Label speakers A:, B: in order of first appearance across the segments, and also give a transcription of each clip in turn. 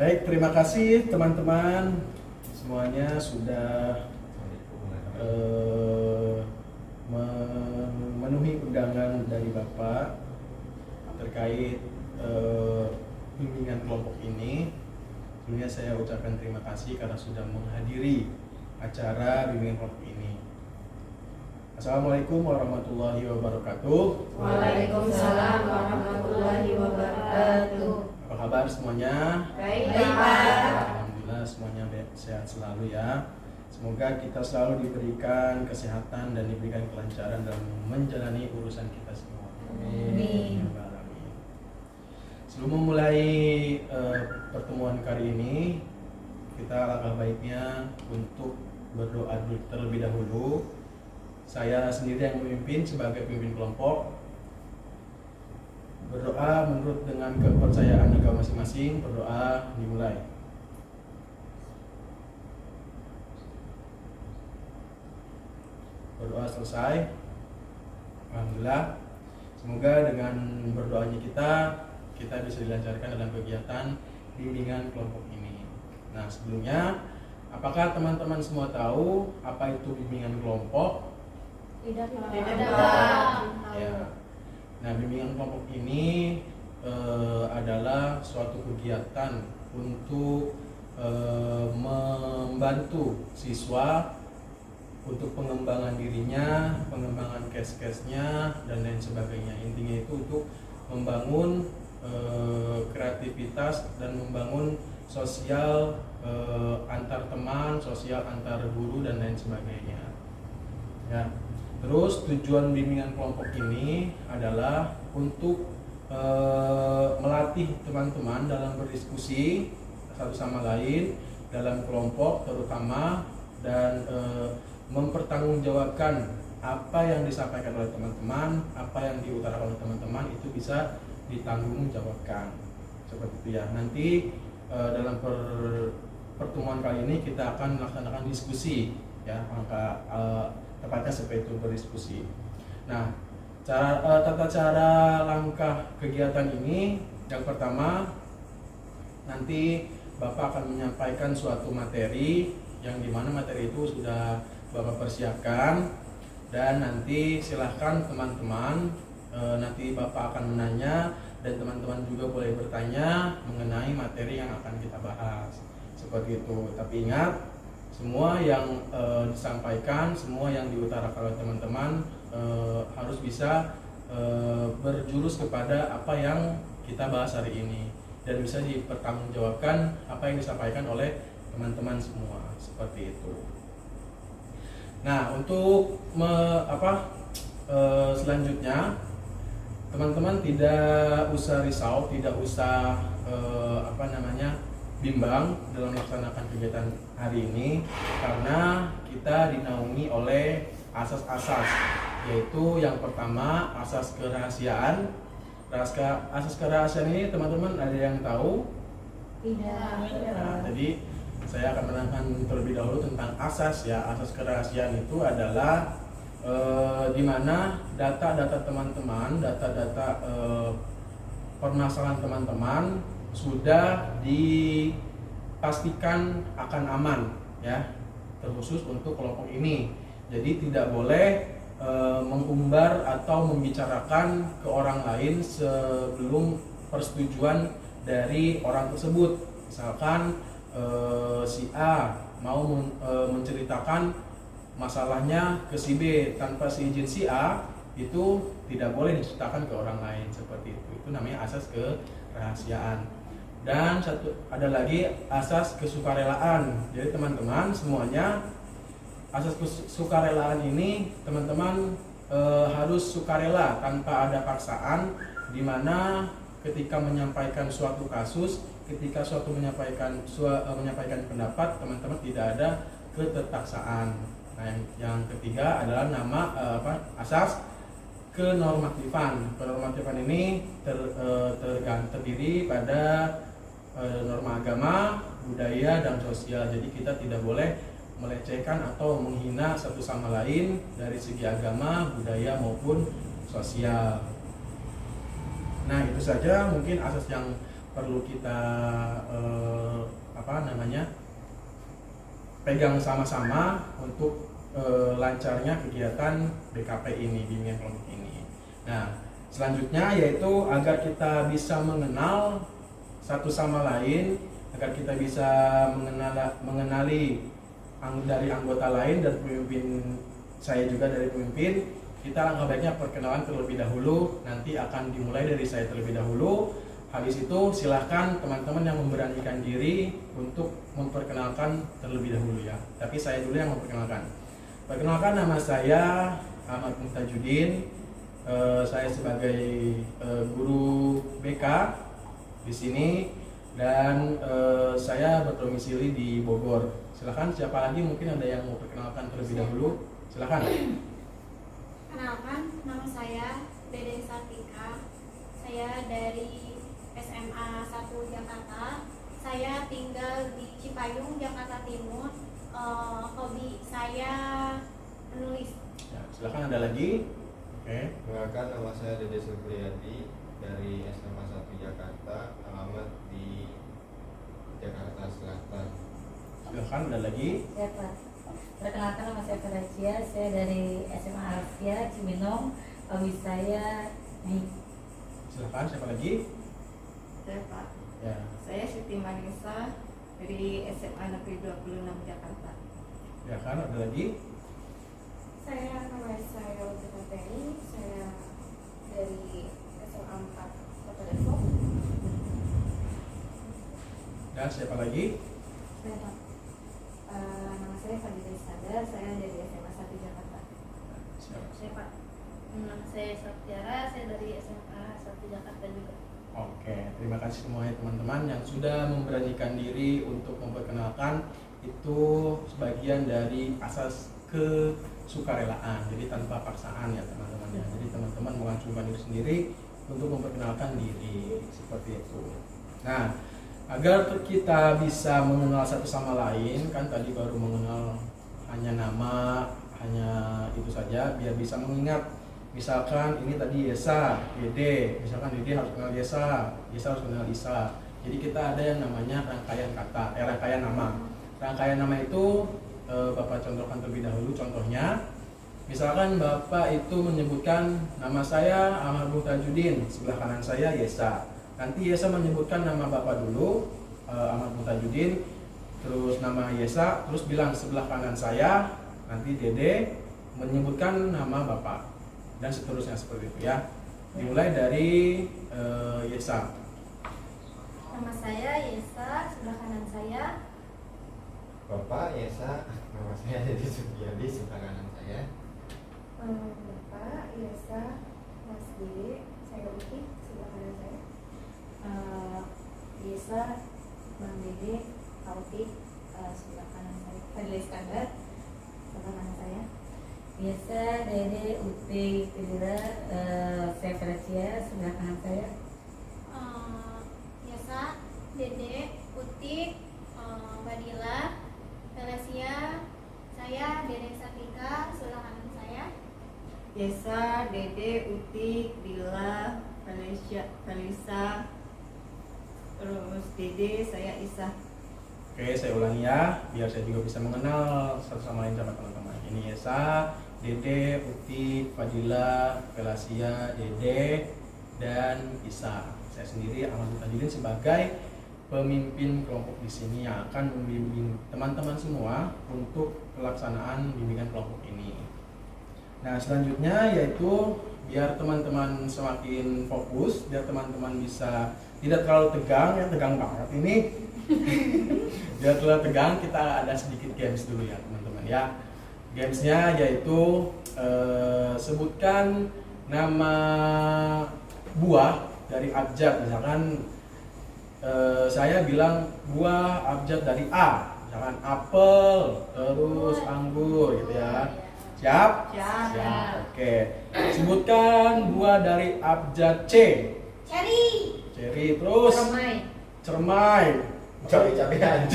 A: Baik, terima kasih teman-teman semuanya sudah memenuhi undangan dari Bapak terkait bimbingan kelompok ini. Sebelumnya saya ucapkan terima kasih karena sudah menghadiri acara bimbingan kelompok ini. Assalamualaikum warahmatullahi wabarakatuh.
B: Waalaikumsalam warahmatullahi wabarakatuh.
A: Apa kabar semuanya?
B: Baik, Pak.
A: Alhamdulillah semuanya sehat selalu ya. Semoga kita selalu diberikan kesehatan dan diberikan kelancaran dalam menjalani urusan kita semua.
B: Amin.
A: Sebelum memulai pertemuan kali ini, kita alangkah baiknya untuk berdoa terlebih dahulu. Saya sendiri yang memimpin sebagai pemimpin kelompok. Berdoa menurut dengan kepercayaan agama masing-masing. Berdoa dimulai. Berdoa selesai. Alhamdulillah. Semoga dengan berdoanya kita bisa dilancarkan dalam kegiatan bimbingan kelompok ini. Nah, sebelumnya, apakah teman-teman semua tahu apa itu bimbingan kelompok?
B: Tidak.
A: Ya. Nah, bimbingan kelompok ini adalah suatu kegiatan untuk membantu siswa untuk pengembangan dirinya, pengembangan case-case-nya, dan lain sebagainya. Intinya itu untuk membangun kreativitas dan membangun sosial antar teman, sosial antar guru, dan lain sebagainya. Ya. Terus tujuan bimbingan kelompok ini adalah untuk melatih teman-teman dalam berdiskusi satu sama lain dalam kelompok terutama, dan mempertanggungjawabkan apa yang disampaikan oleh teman-teman, apa yang diutarakan oleh teman-teman itu bisa ditanggungjawabkan. Seperti itu ya. Nanti dalam pertemuan kali ini kita akan melaksanakan diskusi ya, tepatnya seperti itu, berdiskusi. Nah, tata cara langkah kegiatan ini, yang pertama nanti Bapak akan menyampaikan suatu materi yang dimana materi itu sudah Bapak persiapkan, dan nanti silahkan teman-teman nanti Bapak akan menanya dan teman-teman juga boleh bertanya mengenai materi yang akan kita bahas, seperti itu. Tapi ingat, semua yang disampaikan, semua yang diutarakan oleh teman-teman harus bisa berjurus kepada apa yang kita bahas hari ini, dan bisa dipertanggungjawabkan apa yang disampaikan oleh teman-teman semua, seperti itu. Nah, untuk selanjutnya, teman-teman tidak usah risau, tidak usah bimbang dalam melaksanakan kegiatan hari ini, karena kita dinaungi oleh asas-asas, yaitu yang pertama asas kerahasiaan. Asas kerahasiaan ini teman-teman ada yang tahu?
B: Tidak.
A: Nah, jadi saya akan menerangkan terlebih dahulu tentang asas ya. Asas kerahasiaan itu adalah di mana data-data teman-teman, data-data permasalahan teman-teman sudah dipastikan akan aman ya, terkhusus untuk kelompok ini. Jadi tidak boleh mengumbar atau membicarakan ke orang lain sebelum persetujuan dari orang tersebut. Misalkan si A mau menceritakan masalahnya ke si B tanpa seizin si A, itu tidak boleh diceritakan ke orang lain, seperti itu. Itu namanya asas kerahasiaan. Dan ada lagi asas kesukarelaan. Jadi teman-teman semuanya, asas kesukarelaan ini teman-teman harus sukarela tanpa ada paksaan, di mana ketika menyampaikan suatu kasus, ketika menyampaikan pendapat, teman-teman tidak ada keterpaksaan. Nah, yang ketiga adalah asas kenormatifan. Kenormatifan ini terdiri pada norma agama, budaya, dan sosial. Jadi kita tidak boleh melecehkan atau menghina satu sama lain dari segi agama, budaya maupun sosial. Nah, itu saja mungkin asas yang perlu kita pegang sama-sama untuk lancarnya kegiatan BKP ini, bimbingan kelompok ini. Nah, selanjutnya yaitu agar kita bisa mengenal satu sama lain, agar kita bisa mengenali dari anggota lain dan pemimpin, saya juga dari pemimpin. Kita langkah baiknya perkenalan terlebih dahulu, nanti akan dimulai dari saya terlebih dahulu. Habis itu silahkan teman-teman yang memberanikan diri untuk memperkenalkan terlebih dahulu ya. Tapi saya dulu yang memperkenalkan. Perkenalkan, nama saya Ahmad Muhtajudin. Saya sebagai guru BK di sini dan saya berdomisili di Bogor. Silahkan, siapa lagi mungkin ada yang mau perkenalkan terlebih dahulu? Silahkan.
C: Kenalkan, nama saya Dede Sartika. Saya dari SMA 1 Jakarta. Saya tinggal di Cipayung, Jakarta Timur. Hobi saya menulis.
A: Ya, silahkan, ada lagi. Oke.
D: Perkenalkan, nama saya Dede Supriyadi dari SMA 1 Jakarta, alamat di Jakarta Selatan.
A: Silahkan, ada lagi.
B: Siapa? Perkenalkan, nama saya Karacia. Saya dari SMA Alfia Cibinong. Hobi saya naik.
A: Silahkan, siapa lagi?
E: Saya Pak,
A: Ya.
E: saya Siti Manisa dari SMA Negeri 26 Jakarta.
A: Silahkan, ada lagi.
C: Saya nama saya Uta Ferry. Saya dari SMA 4 Kota Depok.
A: Dan siapa lagi?
B: Saya Pak. Nama saya Fadila Sadar. Saya dari SMA 1 Jakarta.
A: Siapa?
C: Saya Pak. Nama saya Saptiara. Saya dari SMA 1 Jakarta juga.
A: Oke, terima kasih semuanya teman-teman yang sudah memberanikan diri untuk memperkenalkan. Itu sebagian dari asas kesukarelaan, jadi tanpa paksaan ya teman-teman ya. Jadi teman-teman melangsungkan diri sendiri untuk memperkenalkan diri, seperti itu. Nah, agar kita bisa mengenal satu sama lain, kan tadi baru mengenal hanya nama, hanya itu saja, biar bisa mengingat. Misalkan ini tadi Yesa, Dede, misalkan Dede harus kenal Yesa, Yesa harus kenal Isa. Jadi kita ada yang namanya rangkaian kata, rangkaian nama. Rangkaian nama itu Bapak contohkan terlebih dahulu. Contohnya, misalkan Bapak itu menyebutkan nama saya Ahmad Muhtajudin, sebelah kanan saya Yesa. Nanti Yesa menyebutkan nama Bapak dulu, Ahmad Muhtajudin, terus nama Yesa, terus bilang sebelah kanan saya, nanti Dede menyebutkan nama Bapak. Dan seterusnya seperti itu ya. Dimulai dari Yesa.
C: Nama saya Yesa, sebelah kanan saya.
D: Bapak Yesa, nama saya Dede Supriyadi, sebelah kanan saya.
C: Bapak Yesa, Mas Dede, saya Uti, sebelah kanan saya.
B: Yesa, Bang Dede, Auti, sebelah kanan saya. Fadila Iskandar, sebelah kanan saya. Biasa Dede, Uti, Fadila, saya Karacia, sebelah kanan saya.
C: Yesa, Dede, Uti, Badila, Felicia, saya Dede Sartika, sebelah kanan saya.
E: Yesa, Dede, Uti, Dila, Felisa, terus Dede, saya Isa.
A: Oke, saya ulangi ya, biar saya juga bisa mengenal satu sama lain sama teman-teman. Ini Yesa, Dede, Uti, Fadila, Felicia, Dede, dan Isa. Saya sendiri Ahmad Muhtajudin sebagai pemimpin kelompok di sini yang akan membimbing teman-teman semua untuk pelaksanaan bimbingan kelompok ini. Nah, selanjutnya yaitu biar teman-teman semakin fokus, biar teman-teman bisa tidak terlalu tegang, ya tegang banget ini. Biar terlalu tegang, kita ada sedikit games dulu ya teman-teman ya. Gamesnya yaitu sebutkan nama buah dari abjad. Misalkan saya bilang buah abjad dari A, misalkan apel, terus anggur gitu ya. Siap?
E: Siap.
A: Siap. Oke. Sebutkan buah dari abjad C.
C: Cherry,
A: Cherry, terus cermai.
D: Cabe-cabean.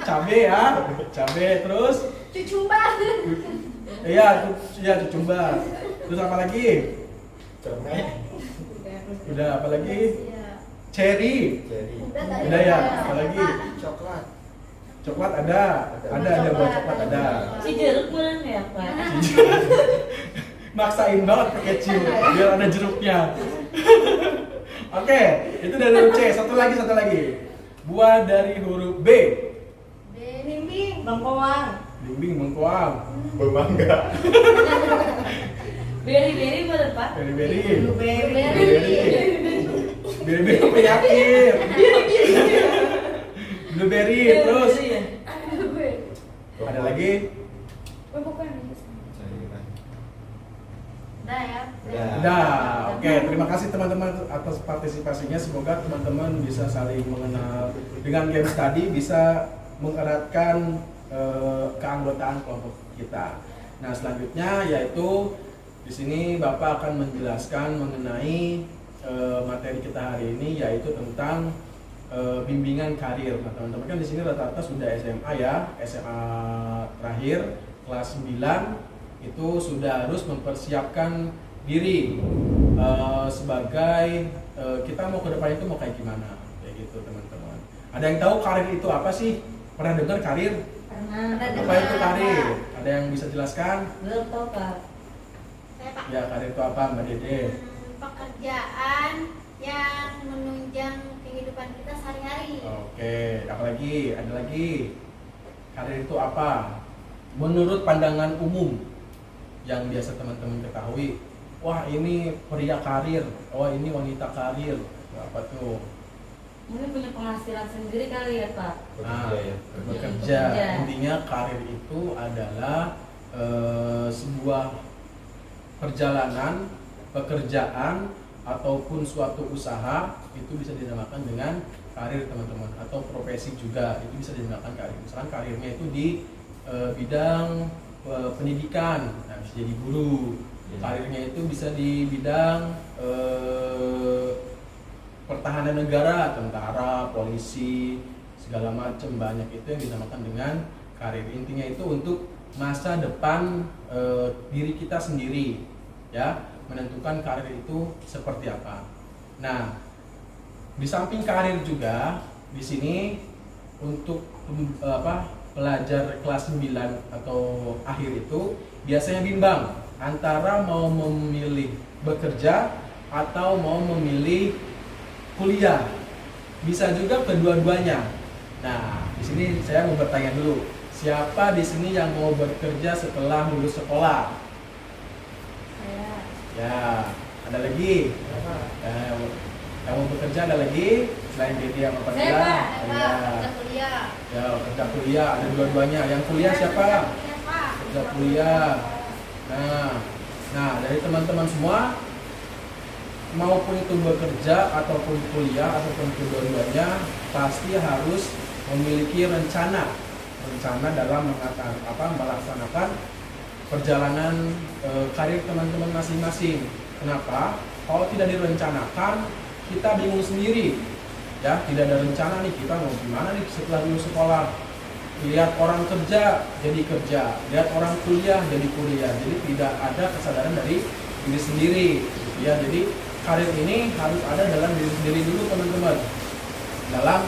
A: Cabe ya. Cabe, terus
C: cucumber,
A: iya, cucumber. Terus apa lagi?
D: Cermek.
A: Udah, apa lagi? cherry.
D: Jadi
A: Udah ya, apa lagi?
D: coklat.
A: Coklat ada buah coklat ada.
B: Si jeruk mana ya Pak?
A: Maksain banget pakai ciu biar ada jeruknya. Oke, itu dari huruf C. Satu lagi. Buah dari huruf B.
E: Bimbing, bangkoang.
A: Bimbing, mengkoang.
D: Bermangga.
B: Beri mana Pak?
A: Beri-beri.
E: Blueberry.
A: Beri-beri penyakit. Blueberry, terus ada lagi.
C: Bukan.
D: Cairan.
C: Udah ya.
A: Udah, oke. Terima kasih teman-teman atas partisipasinya. Semoga teman-teman bisa saling mengenal dengan game tadi, bisa mengeratkan keanggotaan kelompok kita. Nah, selanjutnya yaitu di sini Bapak akan menjelaskan mengenai materi kita hari ini, yaitu tentang bimbingan karir. Nah, teman-teman kan di sini rata-rata sudah SMA ya, SMA terakhir kelas 9 itu sudah harus mempersiapkan diri sebagai kita mau ke depan itu mau kayak gimana, kayak gitu teman-teman. Ada yang tahu karir itu apa sih? Pernah dengar karir?
B: Pernah.
A: Apa itu karir? Ada yang bisa jelaskan?
B: Belum tahu Pak.
C: Saya Pak.
A: Ya, karir itu apa, Mbak Dede?
C: Pekerjaan yang menunjang kehidupan kita sehari-hari.
A: Oke, apalagi? Ada lagi? Karir itu apa? Menurut pandangan umum yang biasa teman-teman ketahui, wah ini pria karir, wah ini wanita karir, apa tuh?
B: Mungkin punya penghasilan sendiri kali ya Pak.
A: Nah,
D: Bekerja ya.
A: bekerja.
B: Bekerja.
A: Intinya karir itu adalah sebuah perjalanan, pekerjaan ataupun suatu usaha itu bisa dinamakan dengan karir teman-teman, atau profesi juga itu bisa dinamakan karir. Misalkan karirnya itu di bidang pendidikan, nah, bisa jadi guru. Karirnya itu bisa di bidang pertahanan negara, tentara, polisi, segala macam, banyak itu yang dinamakan dengan karir. Intinya itu untuk masa depan diri kita sendiri, ya, menentukan karir itu seperti apa. Nah, di samping karir juga di sini untuk pelajar kelas 9 atau akhir itu biasanya bimbang antara mau memilih bekerja atau mau memilih kuliah. Bisa juga kedua-duanya. Nah, di sini saya mau bertanya dulu, siapa di sini yang mau bekerja setelah lulus sekolah?
B: Saya.
A: Ya, ada lagi? Yang mau bekerja ada lagi selain Dede yang apa
B: Saya, Pak.
A: Ya.
C: Kita kuliah.
A: Ya, kerja kuliah ada dua-duanya. Yang kuliah siapa?
C: Kuliah, Pak.
A: Kerja kuliah. Nah, dari teman-teman semua, maupun itu bekerja ataupun kuliah ataupun kedua-duanya, pasti harus memiliki rencana dalam melaksanakan perjalanan karir teman-teman masing-masing. Kenapa? Kalau tidak direncanakan, kita bingung sendiri. Ya, tidak ada rencana nih, kita mau gimana nih setelah lulus sekolah. Lihat orang kerja, jadi kerja. Lihat orang kuliah, jadi kuliah. Jadi tidak ada kesadaran dari diri sendiri, gitu ya. Jadi karir ini harus ada dalam diri sendiri dulu teman-teman, dalam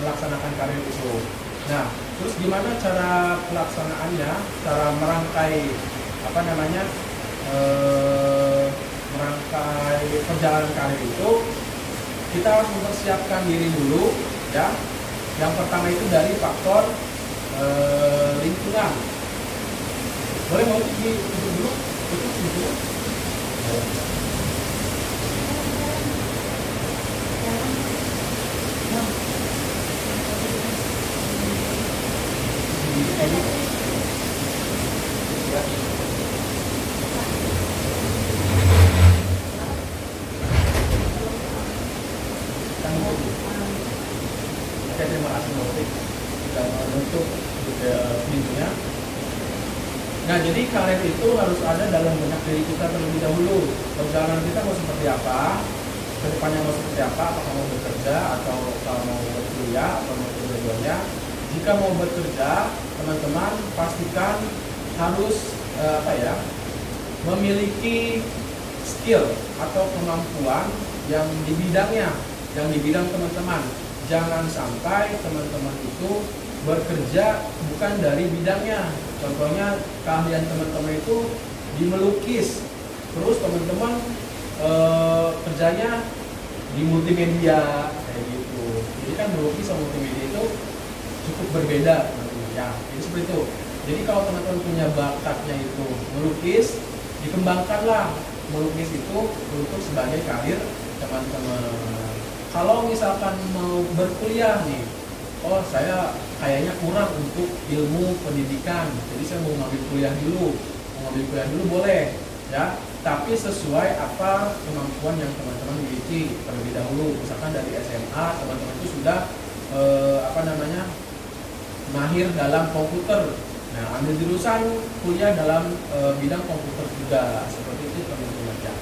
A: melaksanakan karir itu. Nah, terus gimana cara pelaksanaannya, cara merangkai merangkai perjalanan karir itu? Kita harus mempersiapkan diri dulu, ya. Yang pertama itu dari faktor lingkungan. Boleh mau tutup dulu? Tutup dulu. Oke, terima kasih Notik sudah menutup pintunya. Nah, jadi karir itu harus ada dalam benak diri kita terlebih dahulu. Perjalanan kita mau seperti apa, kedepannya mau seperti apa, apakah mau bekerja atau mau kuliah atau mau kedua-duanya. Jika mau bekerja, teman-teman pastikan harus memiliki skill atau kemampuan yang di bidangnya, yang di bidang teman-teman. Jangan sampai teman-teman itu bekerja bukan dari bidangnya. Contohnya keahlian teman-teman itu di melukis, terus teman-teman kerjanya di multimedia kayak gitu. Jadi kan melukis sama multimedia itu cukup berbeda teman-teman ya. Jadi seperti itu. Jadi kalau teman-teman punya bakatnya itu melukis, dikembangkanlah melukis itu untuk sebagai karir teman-teman. Kalau misalkan mau berkuliah nih, oh saya kayaknya kurang untuk ilmu pendidikan, jadi saya mau ngambil kuliah dulu. Mau ngambil kuliah dulu boleh, ya. Tapi sesuai apa kemampuan yang teman-teman miliki terlebih dahulu. Misalkan dari SMA teman-teman itu sudah mahir dalam komputer. Nah, ambil jurusan kuliah dalam bidang komputer juga, seperti itu teman-teman ya.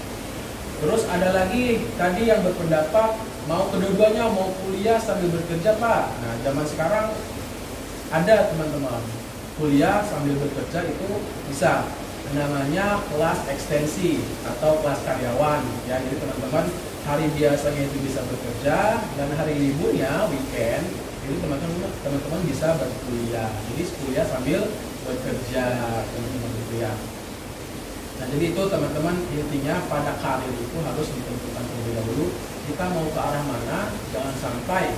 A: Terus ada lagi tadi yang berpendapat mau kedua-duanya, mau kuliah sambil bekerja Pak. Nah, zaman sekarang ada teman-teman kuliah sambil bekerja itu bisa, namanya kelas ekstensi atau kelas karyawan ya. Jadi teman-teman hari biasanya itu bisa bekerja dan hari liburnya weekend itu teman-teman bisa berkuliah. Jadi kuliah sambil bekerja teman-teman gitu ya. Nah, jadi itu teman-teman intinya pada karir itu harus ditentukan terlebih dahulu. Kita mau ke arah mana, jangan sampai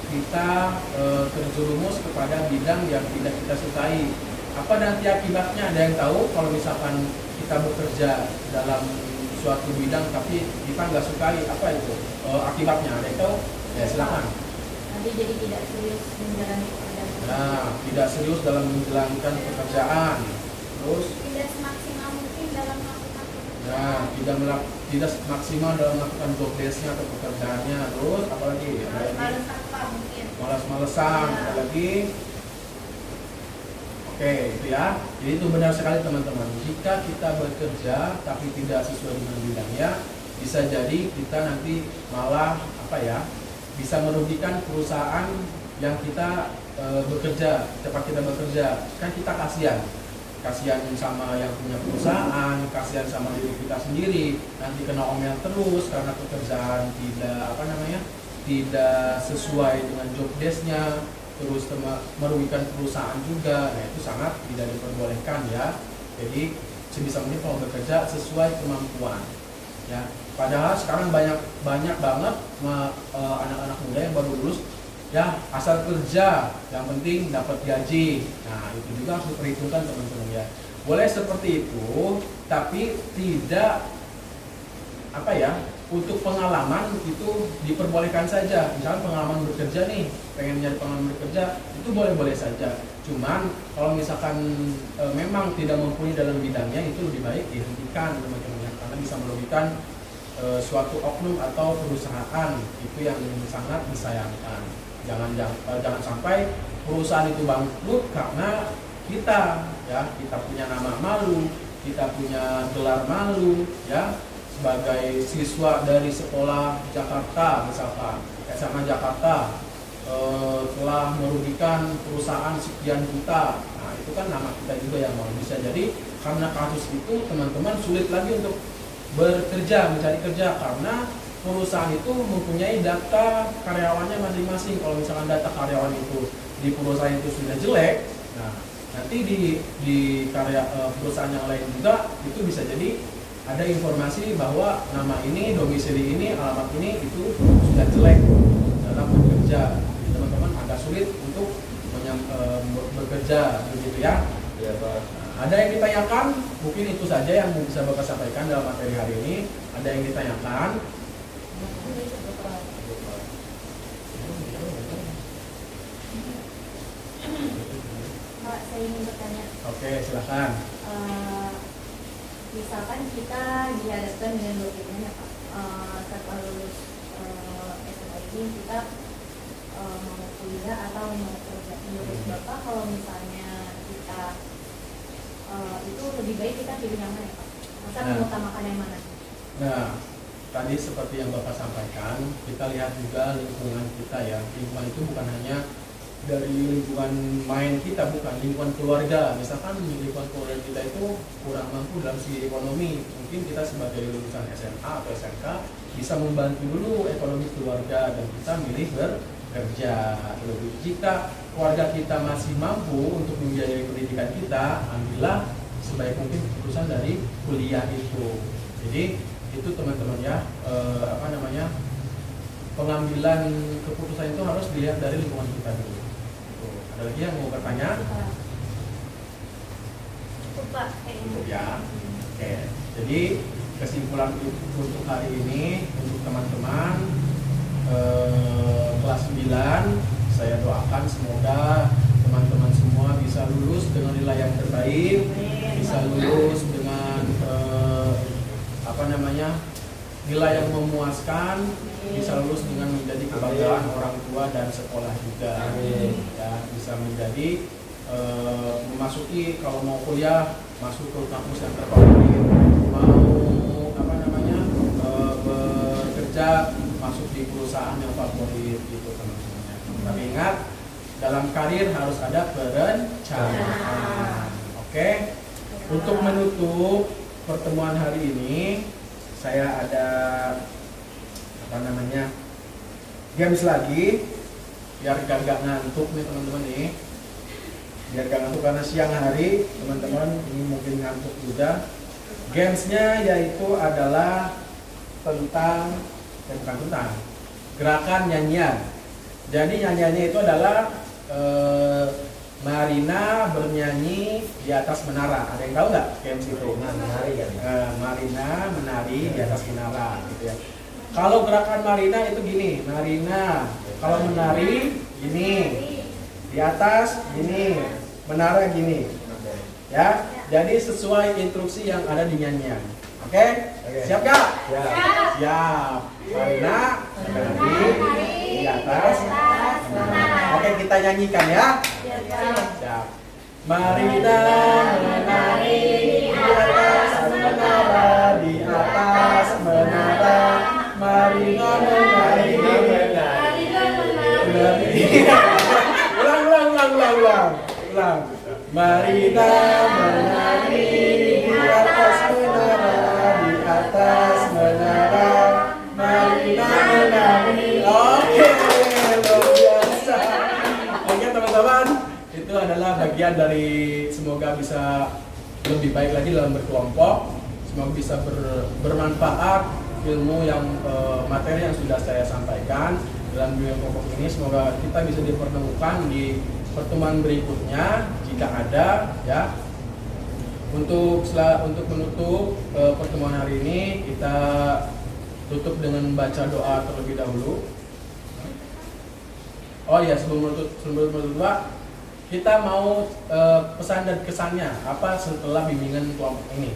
A: kita terjerumus kepada bidang yang tidak kita sukai. Apa nanti akibatnya? Ada yang tahu kalau misalkan kita bekerja dalam suatu bidang tapi kita nggak sukai, apa itu akibatnya? Ada yang tahu? Ya silakan.
B: Nanti jadi tidak serius menjalani pekerjaan.
A: Nah, tidak serius dalam menjalankan pekerjaan. Terus
B: Tidak semaksimal mungkin dalam melakukan pekerjaan.
A: Nah, tidak maksimal dalam melakukan job desk-nya atau pekerjaannya. Terus apalagi?
C: Males-malesan Pak mungkin.
A: Malas-malesan,
C: Ya.
A: ada lagi. Oke, itu ya. Jadi itu benar sekali teman-teman. Jika kita bekerja tapi tidak sesuai dengan bidangnya, bisa jadi kita nanti malah bisa merugikan perusahaan yang kita bekerja, tempat kita bekerja. Kan kita kasihan sama yang punya perusahaan, kasihan sama diri kita sendiri, nanti kena omel terus karena pekerjaan tidak sesuai dengan job desk-nya, terus merugikan perusahaan juga. Nah, itu sangat tidak diperbolehkan ya. Jadi sebisa mungkin kalau bekerja sesuai kemampuan ya. Padahal sekarang banyak banget anak-anak muda yang baru lulus ya, asal kerja, yang penting dapat gaji. Nah, itu juga harus diperhitungkan teman-teman ya. Boleh seperti itu, tapi tidak untuk pengalaman itu diperbolehkan saja. Misalnya pengalaman bekerja nih, pengen nyari pengalaman bekerja, itu boleh-boleh saja. Cuman kalau misalkan memang tidak mempunyai dalam bidangnya, itu lebih baik dihentikan teman-teman ya, karena bisa merugikan suatu oknum atau perusahaan. Itu yang sangat disayangkan. Jangan sampai perusahaan itu bangkrut karena kita punya nama malu, kita punya gelar malu ya, sebagai siswa dari sekolah Jakarta misalkan, SMA Jakarta telah merugikan perusahaan sekian juta. Nah, itu kan nama kita juga yang mau. Bisa jadi karena kasus itu teman-teman sulit lagi untuk bekerja, mencari kerja, karena perusahaan itu mempunyai data karyawannya masing-masing. Kalau misalkan data karyawan itu di perusahaan itu sudah jelek, nah nanti di perusahaan yang lain juga itu bisa jadi ada informasi bahwa nama ini, domisili ini, alamat ini itu sudah jelek dalam bekerja. Jadi teman-teman agak sulit untuk bekerja begitu ya.
D: Iya Pak.
A: Ada yang ditanyakan? Mungkin itu saja yang bisa Bapak sampaikan dalam materi hari ini. Ada yang ditanyakan?
B: Pak, saya ingin bertanya.
A: Oke, silakan.
B: Misalkan kita dihadapkan dengan dua pilihan ya Pak. Setelah lulus SMA ini kita mau kuliah atau mau kerja. Menurut Bapak kalau misalnya kita itu lebih baik kita pilih yang mana ya Pak? Masa mengutamakan yang mana?
A: Nah, tadi seperti yang Bapak sampaikan, kita lihat juga lingkungan kita ya. Lingkungan itu bukan hanya dari lingkungan main kita, bukan lingkungan keluarga. Misalkan lingkungan keluarga kita itu kurang mampu dalam segi ekonomi, mungkin kita sebagai lulusan SMA atau SMK bisa membantu dulu ekonomi keluarga dan kita milih bekerja. Jika keluarga kita masih mampu untuk membiayai pendidikan kita, ambillah sebaik mungkin keputusan dari kuliah itu. Jadi itu teman-teman ya, pengambilan keputusan itu harus dilihat dari lingkungan kita dulu. Ada lagi yang mau bertanya?
C: Cukup Pak.
A: Cukup ya. Oke. Jadi kesimpulan untuk hari ini untuk teman-teman kelas 9, saya doakan semoga teman-teman semua bisa lulus dengan nilai yang terbaik, bisa lulus dengan nilai yang memuaskan, bisa lulus dengan menjadi kebanggaan orang tua dan sekolah juga. Ya, bisa menjadi memasuki, kalau mau kuliah masuk ke kampus yang terfavorit, mau bekerja masuk di perusahaan yang favorit gitu teman-teman. Tapi ingat, dalam karir harus ada perencanaan. Oke. Untuk menutup pertemuan hari ini, saya ada games lagi biar gak ngantuk nih teman-teman nih. Biar gak ngantuk karena siang hari teman-teman ini mungkin ngantuk juga. Gamesnya yaitu adalah tentang gerakan nyanyian. Jadi nyanyiannya itu adalah Marina bernyanyi di atas menara. Ada yang tahu nggak games itu? Marina menari di atas menara, gitu ya. Kalau gerakan Marina itu gini, Marina kalau menari gini, di atas gini, menara gini, ya. Jadi sesuai instruksi yang ada di nyanyian. Oke? Siap gak? Siap. Marina menari di atas menara. Oke, kita nyanyikan ya. Siap. Marina menari di atas menara, di atas menara. Marina menari. Ulang. Marina menari di atas menara, di atas menara. Marina menari. Oke, luar biasa. Oke teman-teman, itu adalah bagian dari semoga bisa lebih baik lagi dalam berkelompok. Semoga bisa bermanfaat ilmu yang materi yang sudah saya sampaikan dalam dunia kelompok ini. Semoga kita bisa dipertemukan di pertemuan berikutnya jika ada ya. Untuk menutup pertemuan hari ini, kita tutup dengan membaca doa terlebih dahulu. Oh iya, sebelum menutup doa, kita mau pesan dan kesannya apa setelah bimbingan kelompok ini.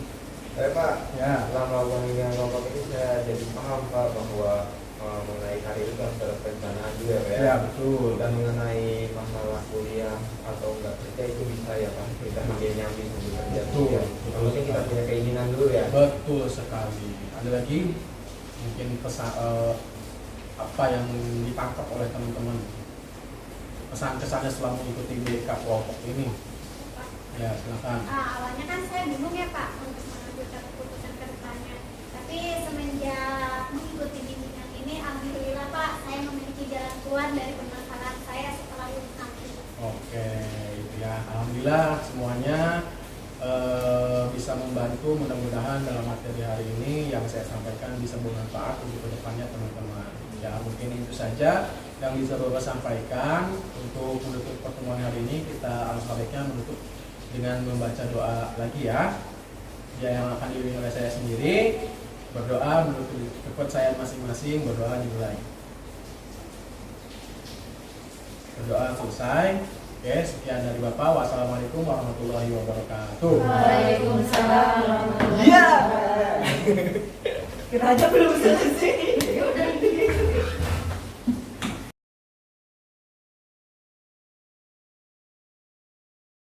D: Pak,
A: Ya.
D: setelah melakukan bimbingan kelompok ini saya jadi paham Pak bahwa mengenai karir itu harus ada perencanaan juga Pak ya.
A: Ya betul.
D: Dan mengenai masalah kuliah atau enggak kerja itu bisa ya Pak, kita bikin nyambi sambil kerja.
A: Betul.
D: Ya. Yang penting kita punya keinginan dulu ya.
A: Betul sekali. Ada lagi mungkin pesan apa yang ditangkap oleh teman-teman, pesan-kesannya setelah mengikuti BK kelompok ini. Ya silakan.
F: Awalnya kan saya bingung ya Pak untuk mengambil keputusan ke depannya. Tapi semenjak mengikuti bimbingan ini, alhamdulillah Pak, saya memiliki jalan keluar dari permasalahan saya setelah lulus nanti.
A: Oke, itu ya. Alhamdulillah semuanya bisa membantu. Mudah-mudahan dalam materi hari ini yang saya sampaikan bisa bermanfaat untuk kedepannya teman-teman. Ya mungkin itu saja yang bisa Bapak sampaikan untuk menutup pertemuan hari ini. Kita alangkah baiknya menutup dengan membaca doa lagi ya. Ya yang akan dipimpin oleh saya sendiri. Berdoa menurut kepercayaan masing-masing. Berdoa dimulai. Berdoa selesai. Oke, sekian dari Bapak. Wassalamualaikum warahmatullahi wabarakatuh.
B: Waalaikumsalam warahmatullahi
A: Iya.
B: wabarakatuh.
E: Kita aja belum selesai.